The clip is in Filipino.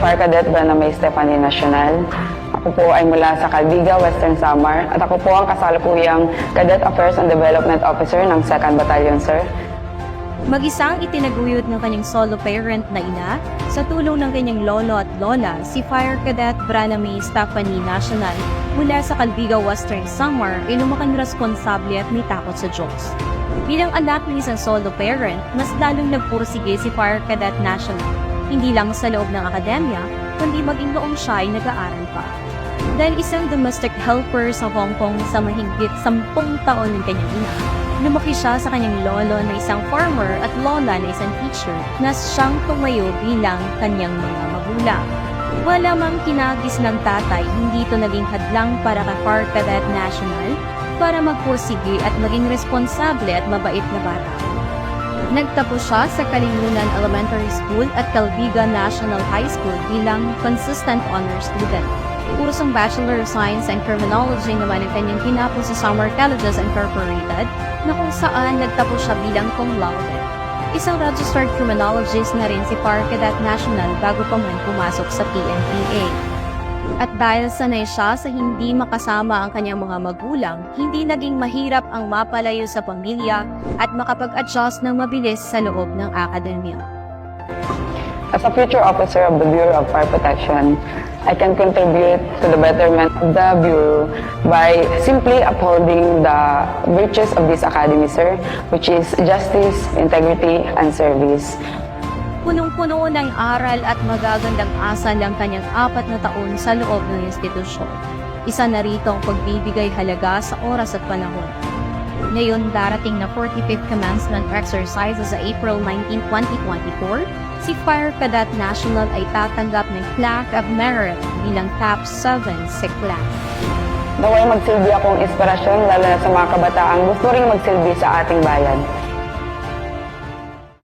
Fire Cadet Branamay Stephanie Nacional. Ako po ay mula sa Calbiga, Western Samar at ako po ang kasalukuyang Cadet Affairs and Development Officer ng 2nd Battalion, sir. Mag-isang itinaguyod ng kanyang solo parent na ina sa tulong ng kanyang lolo at lola, si Fire Cadet Branamay Stephanie Nacional mula sa Calbiga, Western Samar ay lumakang responsable at may takot sa Diyos. Bilang anak ng isang solo parent, mas lalong nagpursige si Fire Cadet National, hindi lang sa loob ng akademya, kundi maging noong siya ay nag-aaral pa. Dahil isang domestic helper sa Hong Kong sa mahigit 10 taon ng kanyang ina, lumaki siya sa kanyang lolo na isang farmer at lola na isang teacher na siyang tumayo bilang kanyang mga magulang. Wala mang kinagis ng tatay, hindi ito naging hadlang para kay Fire Cadet National para magpursige at maging responsable at mabait na bata. Nagtapos siya sa Kalimunan Elementary School at Calbiga National High School bilang consistent honor student. Kursong Bachelor of Science and Criminology naman ang kanyang tinapos sa Summer Colleges Incorporated na kung saan nagtapos siya bilang cum laude. Isang registered criminologist na rin si Fire Cadet National bago pa man pumasok sa PNPA. At dahil sanay siya sa hindi makasama ang kanyang mga magulang, hindi naging mahirap ang mapalayo sa pamilya at makapag-adjust ng mabilis sa loob ng akademya. As a future officer of the Bureau of Fire Protection, I can contribute to the betterment of the Bureau by simply upholding the virtues of this academy, sir, which is justice, integrity, and service. Punong-puno ng aral at magagandang asal ang kanyang 4 na taon sa loob ng institusyon. Isa na rito ang pagbibigay halaga sa oras at panahon. Ngayon darating na 45th commencement exercises sa April 19, 2024, si Fire Cadet National ay tatanggap ng Plaque of Merit bilang Top 7 sa class. Naway magsilbi akong inspirasyon lalo na sa mga kabataang gusto ring magsilbi sa ating bayan.